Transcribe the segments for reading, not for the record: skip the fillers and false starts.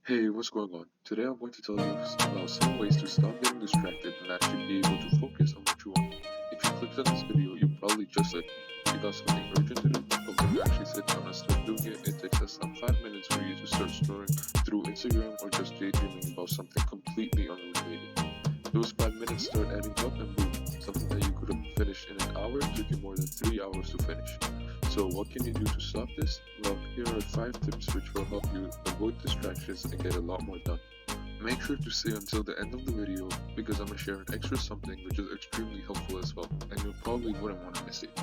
Hey, what's going on? Today I'm going to tell you about some ways to stop getting distracted and actually be able to focus on what you want. If you clicked on this video, you probably just like me. You got something urgent to do, but when you actually sit down and start doing it, it takes us some 5 minutes for you to start scrolling through Instagram or just daydreaming about something completely unrelated. Those 5 minutes start adding up and boom, something that you could have finished in an hour took you more than 3 hours to finish. So what can you do to stop this? Well, here are 5 tips which will help you avoid distractions and get a lot more done. Make sure to stay until the end of the video because I'm going to share an extra something which is extremely helpful as well and you probably wouldn't want to miss it.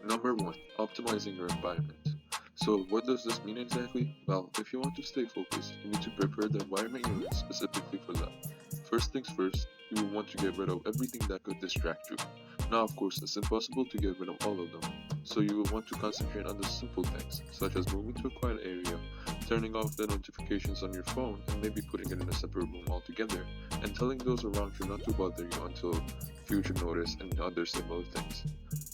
Number 1. Optimizing your environment. So what does this mean exactly? Well, if you want to stay focused, you need to prepare the environment you're in specifically for that. First things first, you will want to get rid of everything that could distract you. Now of course it's impossible to get rid of all of them, so you will want to concentrate on the simple things, such as moving to a quiet area, turning off the notifications on your phone and maybe putting it in a separate room altogether, and telling those around you not to bother you until future notice and other similar things.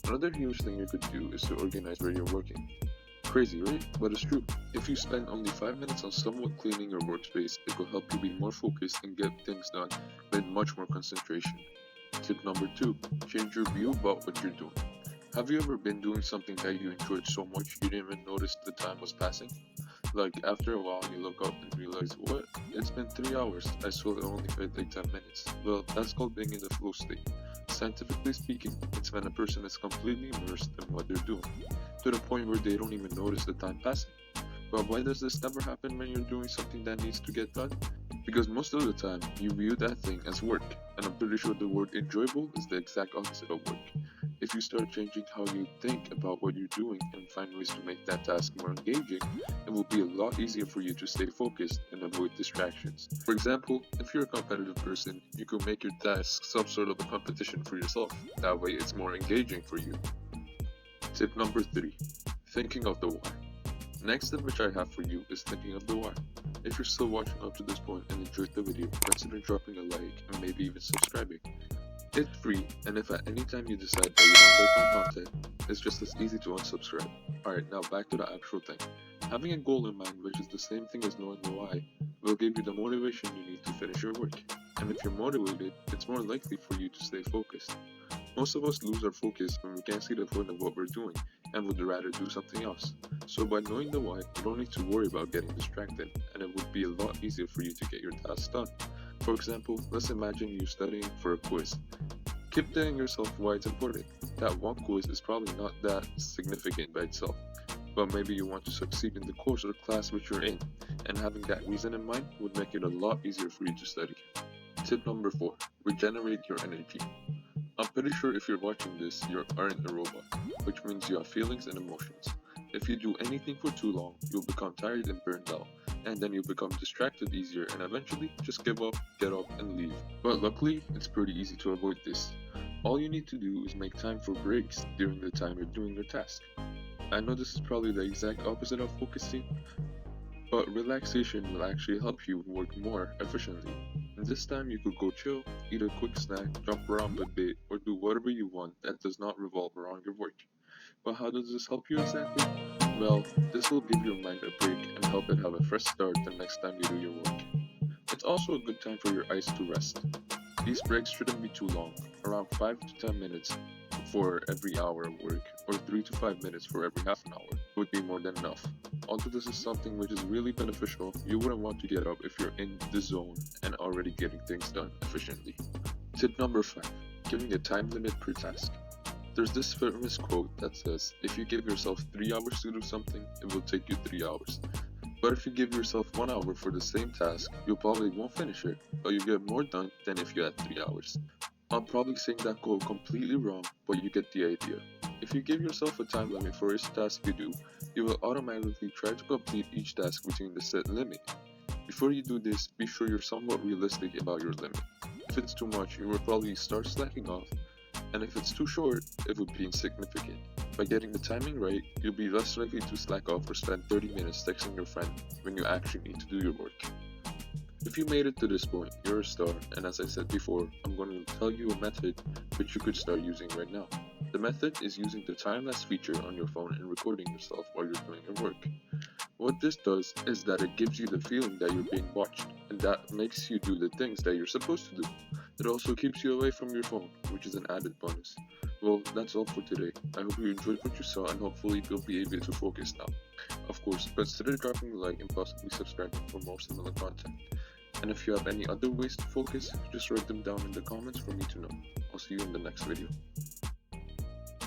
Another huge thing you could do is to organize where you're working. Crazy, right? But it's true. If you spend only 5 minutes on somewhat cleaning your workspace, it will help you be more focused and get things done with much more concentration. Tip number 2. Change your view about what you're doing. Have you ever been doing something that you enjoyed so much you didn't even notice the time was passing? Like after a while you look up and realize, what? It's been 3 hours, I swear it only felt like 10 minutes. Well, that's called being in the flow state. Scientifically speaking, it's when a person is completely immersed in what they're doing, to the point where they don't even notice the time passing. But why does this never happen when you're doing something that needs to get done? Because most of the time, you view that thing as work, and I'm pretty sure the word enjoyable is the exact opposite of work. If you start changing how you think about what you're doing and find ways to make that task more engaging, it will be a lot easier for you to stay focused and avoid distractions. For example, if you're a competitive person, you could make your task some sort of a competition for yourself. That way it's more engaging for you. Tip number 3. Thinking of the why. Next tip which I have for you is thinking of the why. If you're still watching up to this point and enjoyed the video, consider dropping a like and maybe even subscribing. It's free, and if at any time you decide that you don't like my content, it's just as easy to unsubscribe. Alright, now back to the actual thing. Having a goal in mind, which is the same thing as knowing the why, will give you the motivation you need to finish your work. And if you're motivated, it's more likely for you to stay focused. Most of us lose our focus when we can't see the point of what we're doing and would rather do something else. So by knowing the why, you don't need to worry about getting distracted, and it would be a lot easier for you to get your tasks done. For example, let's imagine you studying for a quiz. Keep telling yourself why it's important. That one quiz is probably not that significant by itself, but maybe you want to succeed in the course or class which you're in, and having that reason in mind would make it a lot easier for you to study. Tip number 4. Regenerate your energy. I'm pretty sure if you're watching this, you aren't a robot, which means you have feelings and emotions. If you do anything for too long, you'll become tired and burned out, and then you'll become distracted easier and eventually just give up, get up, and leave. But luckily, it's pretty easy to avoid this. All you need to do is make time for breaks during the time you're doing your task. I know this is probably the exact opposite of focusing, but relaxation will actually help you work more efficiently. And this time you could go chill, eat a quick snack, jump around a bit, or do whatever you want that does not revolve around your work. But how does this help you exactly? Well, this will give your mind a break and help it have a fresh start the next time you do your work. It's also a good time for your eyes to rest. These breaks shouldn't be too long, around 5 to 10 minutes for every hour of work, or 3 to 5 minutes for every half an hour would be more than enough. Although this is something which is really beneficial, you wouldn't want to get up if you're in the zone and already getting things done efficiently. Tip number 5. Giving a time limit per task. There's this famous quote that says, if you give yourself 3 hours to do something, it will take you 3 hours. But if you give yourself 1 hour for the same task, you probably won't finish it, but you get more done than if you had 3 hours. I'm probably saying that quote completely wrong, but you get the idea. If you give yourself a time limit for each task you do, you will automatically try to complete each task within the set limit. Before you do this, be sure you're somewhat realistic about your limit. If it's too much, you will probably start slacking off, and if it's too short, it would be insignificant. By getting the timing right, you'll be less likely to slack off or spend 30 minutes texting your friend when you actually need to do your work. If you made it to this point, you're a star, and as I said before, I'm going to tell you a method which you could start using right now. The method is using the time-lapse feature on your phone and recording yourself while you're doing your work. What this does is that it gives you the feeling that you're being watched, and that makes you do the things that you're supposed to do. It also keeps you away from your phone, which is an added bonus. Well, that's all for today. I hope you enjoyed what you saw, and hopefully you'll be able to focus now. Of course, consider dropping a like and possibly subscribing for more similar content. And if you have any other ways to focus, just write them down in the comments for me to know. I'll see you in the next video.